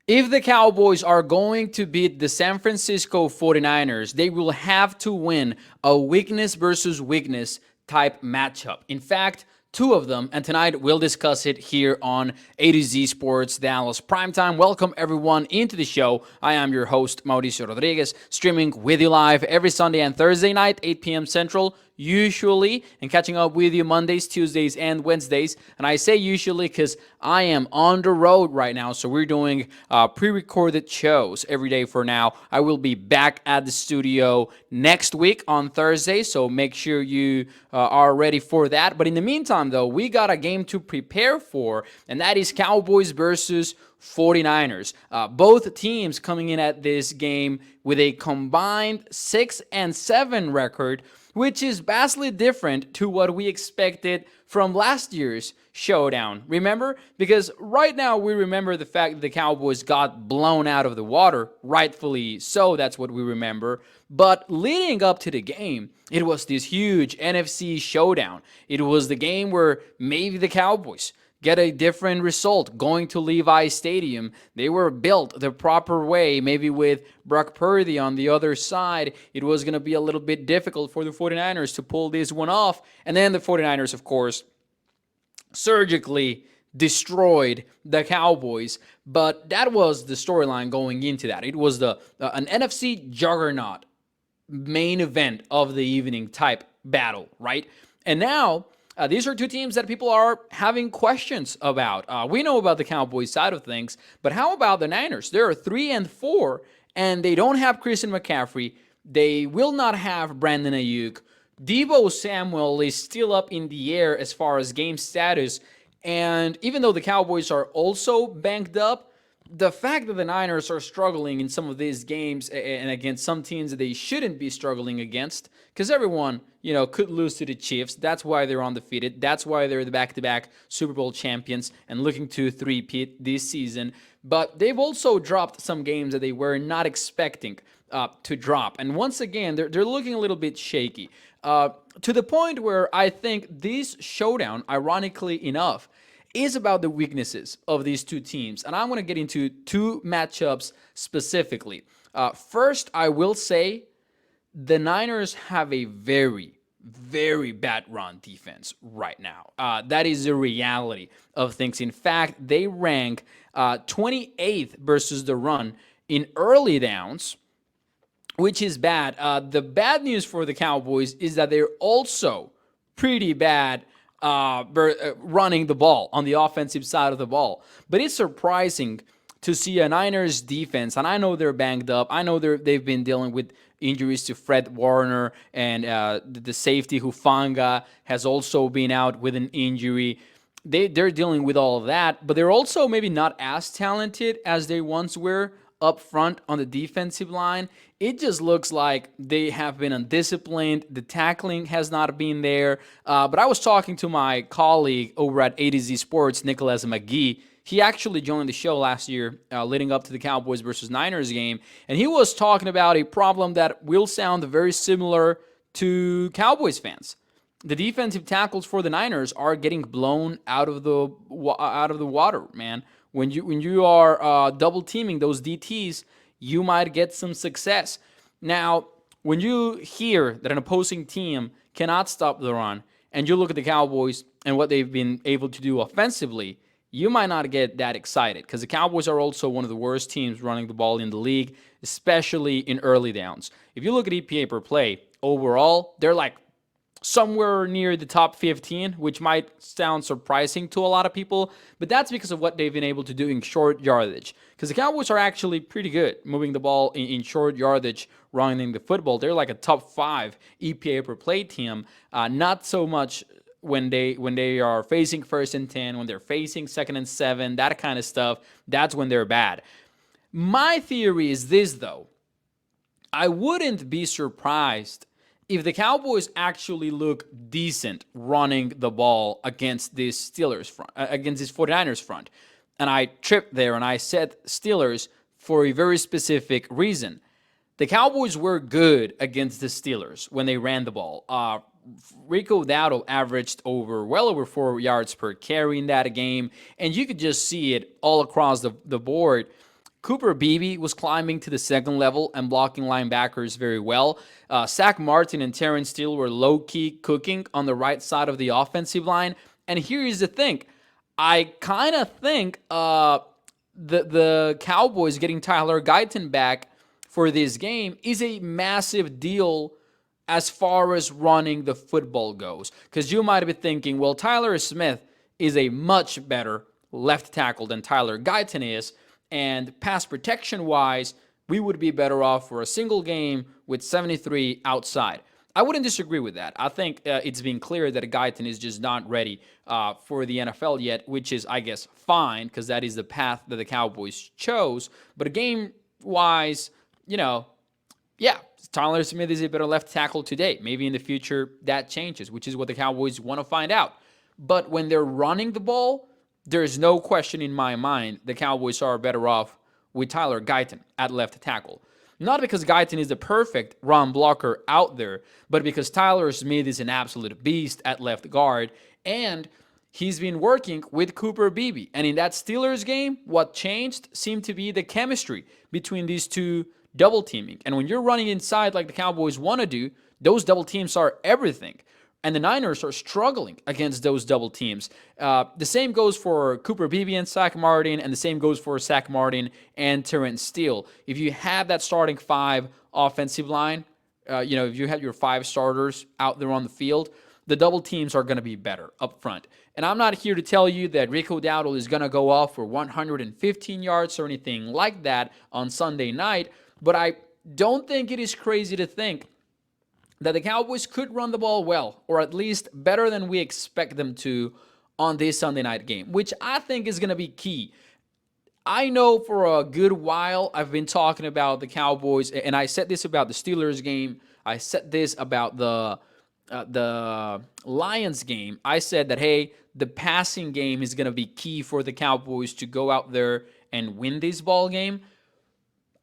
If the Cowboys are going to beat the San Francisco 49ers, they will have to win a weakness versus weakness type matchup. In fact, two of them, and tonight we'll discuss it here on A to Z Sports Dallas Primetime. Welcome everyone into the show. I am your host, Mauricio Rodriguez, streaming with you live every Sunday and Thursday night, 8 p.m. Central, usually, and catching up with you Mondays, Tuesdays, and Wednesdays. And I say usually because I am on the road right now, so we're doing pre-recorded shows every day for now. I will be back at the studio next week on Thursday, so make sure you are ready for that. But in the meantime, though, we got a game to prepare for, and that is Cowboys versus 49ers. Both teams coming in at this game with a combined 6-7 record, which is vastly different to what we expected from last year's showdown. Remember? Because right now we remember the fact that the Cowboys got blown out of the water, rightfully so, that's what we remember. But leading up to the game, it was this huge NFC showdown. It was the game where maybe the Cowboys get a different result going to Levi Stadium. They were built the proper way, maybe with Brock Purdy on the other side. It was going to be a little bit difficult for the 49ers to pull this one off. And then the 49ers, of course, surgically destroyed the Cowboys. But that was the storyline going into that. It was an NFC juggernaut main event of the evening type battle, right? And now these are two teams that people are having questions about. We know about the Cowboys side of things, but how about the Niners? They're 3-4, and they don't have Christian McCaffrey. They will not have Brandon Ayuk. Deebo Samuel is still up in the air as far as game status, and even though the Cowboys are also banged up, the fact that the Niners are struggling in some of these games and against some teams that they shouldn't be struggling against, because everyone, could lose to the Chiefs. That's why they're undefeated. That's why they're the back-to-back Super Bowl champions and looking to three-peat this season. But they've also dropped some games that they were not expecting to drop. And once again, they're looking a little bit shaky. To the point where I think this showdown, ironically enough, is about the weaknesses of these two teams. And I'm going to get into two matchups specifically. First, I will say the Niners have a very, very bad run defense right now. That is the reality of things. In fact, they rank 28th versus the run in early downs, which is bad. The bad news for the Cowboys is that they're also pretty bad running the ball on the offensive side of the ball. But it's surprising to see a Niners defense, and I know they're banged up. I know they've been dealing with injuries to Fred Warner, and the safety Hufanga has also been out with an injury. They're dealing with all of that, but they're also maybe not as talented as they once were up front on the defensive line. It just looks like they have been undisciplined. The tackling has not been there. But I was talking to my colleague over at A to Z Sports, Nicholas McGee. He actually joined the show last year leading up to the Cowboys versus Niners game. And he was talking about a problem that will sound very similar to Cowboys fans. The defensive tackles for the Niners are getting blown out of the water, man. When you are double teaming those DTs, you might get some success. Now, when you hear that an opposing team cannot stop the run, and you look at the Cowboys and what they've been able to do offensively, you might not get that excited, because the Cowboys are also one of the worst teams running the ball in the league, especially in early downs. If you look at EPA per play, overall, they're like somewhere near the top 15, which might sound surprising to a lot of people, but that's because of what they've been able to do in short yardage. Because the Cowboys are actually pretty good moving the ball in short yardage, running the football. They're like a top 5 EPA per play team. Not so much when they are facing 1st and 10, when they're facing 2nd and 7, that kind of stuff. That's when they're bad. My theory is this, though. I wouldn't be surprised if the Cowboys actually look decent running the ball against this Steelers front, against this 49ers front. And I tripped there and I said Steelers for a very specific reason. The Cowboys were good against the Steelers when they ran the ball. Rico Dowdle averaged well over 4 yards per carry in that game, and you could just see it all across the board. Cooper Beebe was climbing to the second level and blocking linebackers very well. Zach Martin and Terrence Steele were low-key cooking on the right side of the offensive line. And here is the thing. I kind of think the Cowboys getting Tyler Guyton back for this game is a massive deal as far as running the football goes. Because you might be thinking, well, Tyler Smith is a much better left tackle than Tyler Guyton is, and pass protection wise, we would be better off for a single game with 73 outside. I wouldn't disagree with that. I think it's been clear that Guyton is just not ready for the NFL yet, which is, I guess, fine because that is the path that the Cowboys chose. But game-wise, yeah, Tyler Smith is a better left tackle today. Maybe in the future that changes, which is what the Cowboys want to find out. But when they're running the ball, there's no question in my mind the Cowboys are better off with Tyler Guyton at left tackle. Not because Guyton is the perfect run blocker out there, but because Tyler Smith is an absolute beast at left guard, and he's been working with Cooper Beebe. And in that Steelers game, what changed seemed to be the chemistry between these two double teaming. And when you're running inside like the Cowboys want to do, those double teams are everything. And the Niners are struggling against those double teams. The same goes for Cooper Beebe and Zach Martin, and the same goes for Zach Martin and Terrence Steele. If you have that starting five offensive line, if you have your five starters out there on the field, the double teams are going to be better up front. And I'm not here to tell you that Rico Dowdle is going to go off for 115 yards or anything like that on Sunday night, but I don't think it is crazy to think that the Cowboys could run the ball well, or at least better than we expect them to on this Sunday night game, which I think is going to be key. I know for a good while I've been talking about the Cowboys, and I said this about the Steelers game. I said this about the Lions game. I said that, hey, the passing game is going to be key for the Cowboys to go out there and win this ball game.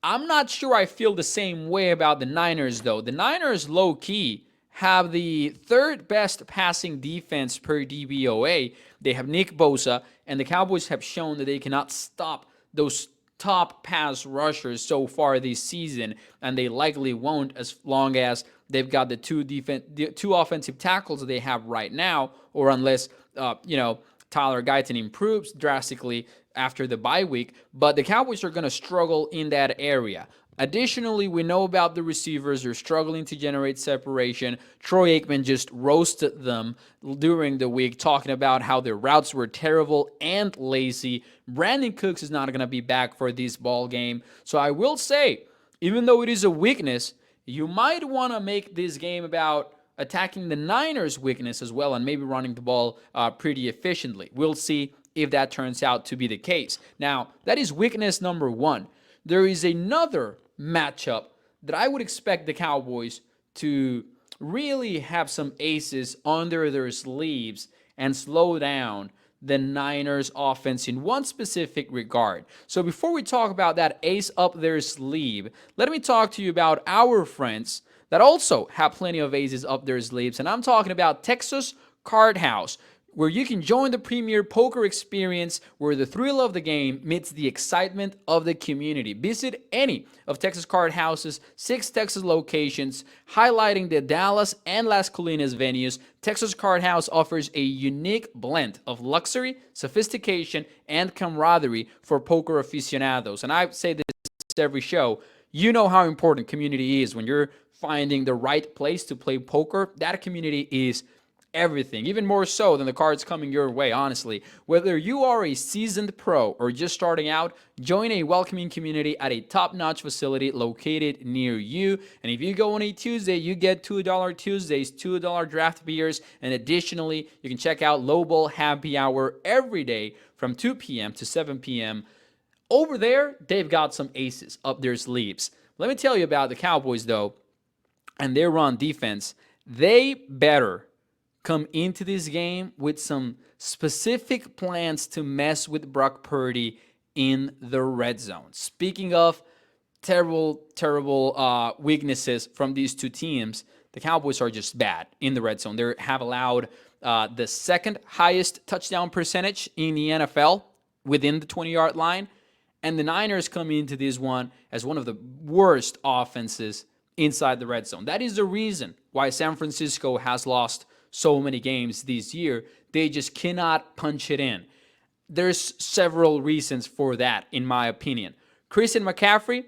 I'm not sure I feel the same way about the Niners, though. The Niners, low-key, have the third best passing defense per DVOA. They have Nick Bosa, and the Cowboys have shown that they cannot stop those top pass rushers so far this season, and they likely won't as long as they've got the two offensive tackles that they have right now, or unless, Tyler Guyton improves drastically after the bye week, but the Cowboys are going to struggle in that area. Additionally, we know about the receivers. They're struggling to generate separation. Troy Aikman just roasted them during the week, talking about how their routes were terrible and lazy. Brandon Cooks is not going to be back for this ball game. So I will say, even though it is a weakness, you might want to make this game about attacking the Niners' weakness as well and maybe running the ball pretty efficiently. We'll see if that turns out to be the case. Now, that is weakness number one. There is another matchup that I would expect the Cowboys to really have some aces under their sleeves and slow down the Niners offense in one specific regard. So before we talk about that ace up their sleeve, let me talk to you about our friends that also have plenty of aces up their sleeves. And I'm talking about Texas Card House, where you can join the premier poker experience where the thrill of the game meets the excitement of the community. Visit any of Texas Card House's 6 Texas locations, highlighting the Dallas and Las Colinas venues. Texas Card House offers a unique blend of luxury, sophistication, and camaraderie for poker aficionados. And I say this every show. You know how important community is when you're finding the right place to play poker. That community is everything, even more so than the cards coming your way, honestly. Whether you are a seasoned pro or just starting out, join a welcoming community at a top-notch facility located near you. And if you go on a Tuesday, you get $2 Tuesdays, $2 draft beers, and additionally, you can check out Lowball Happy Hour every day from 2 p.m. to 7 p.m. Over there, they've got some aces up their sleeves. Let me tell you about the Cowboys, though, and their run defense. They better come into this game with some specific plans to mess with Brock Purdy in the red zone. Speaking of terrible weaknesses from these two teams, the Cowboys are just bad in the red zone. They have allowed the second highest touchdown percentage in the NFL within the 20-yard line, And the Niners come into this one as one of the worst offenses inside the red zone. That is the reason why San Francisco has lost so many games this year. They just cannot punch it in. There's several reasons for that, in my opinion. Christian McCaffrey,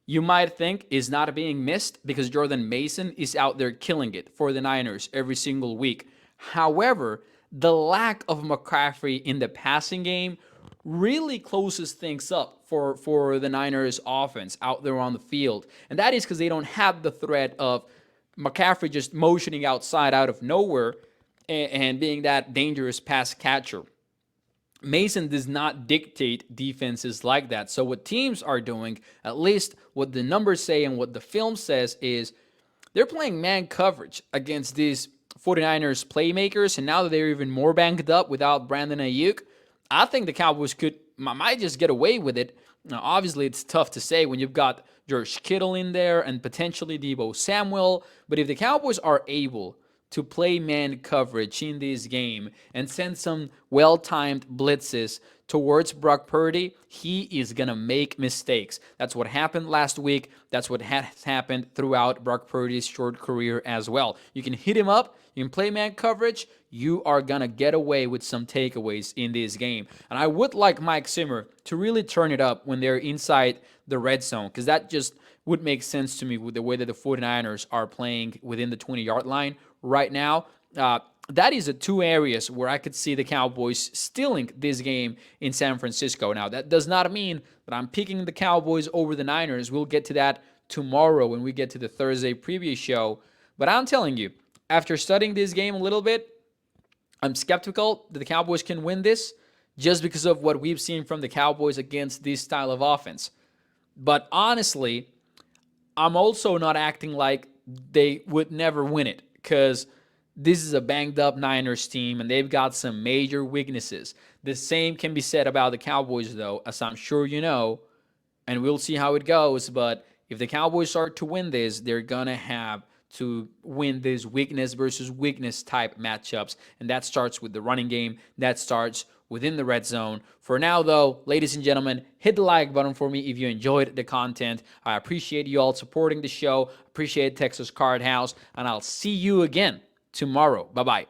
you might think, is not being missed because Jordan Mason is out there killing it for the Niners every single week. However, the lack of McCaffrey in the passing game really closes things up for the Niners offense out there on the field. And that is because they don't have the threat of McCaffrey just motioning outside out of nowhere and being that dangerous pass catcher. Mason does not dictate defenses like that. So what teams are doing, at least what the numbers say and what the film says, is they're playing man coverage against these 49ers playmakers. And now that they're even more banged up without Brandon Ayuk, I think the Cowboys might just get away with it. Now, obviously, it's tough to say when you've got George Kittle in there and potentially Deebo Samuel. But if the Cowboys are able to play man coverage in this game and send some well-timed blitzes towards Brock Purdy, he is going to make mistakes. That's what happened last week. That's what has happened throughout Brock Purdy's short career as well. You can hit him up. You can play man coverage. You are going to get away with some takeaways in this game. And I would like Mike Zimmer to really turn it up when they're inside the red zone, because that just would make sense to me with the way that the 49ers are playing within the 20-yard line right now. That is the two areas where I could see the Cowboys stealing this game in San Francisco. Now, that does not mean that I'm picking the Cowboys over the Niners. We'll get to that tomorrow when we get to the Thursday preview show. But I'm telling you, after studying this game a little bit, I'm skeptical that the Cowboys can win this just because of what we've seen from the Cowboys against this style of offense. But honestly, I'm also not acting like they would never win it, because this is a banged-up Niners team, and they've got some major weaknesses. The same can be said about the Cowboys, though, as I'm sure you know, and we'll see how it goes. But if the Cowboys start to win this, they're going to have to win these weakness versus weakness type matchups, and that starts with the running game. That starts within the red zone. For now, though, ladies and gentlemen, hit the like button for me if you enjoyed the content. I appreciate you all supporting the show. Appreciate Texas Card House, and I'll see you again tomorrow. Bye-bye.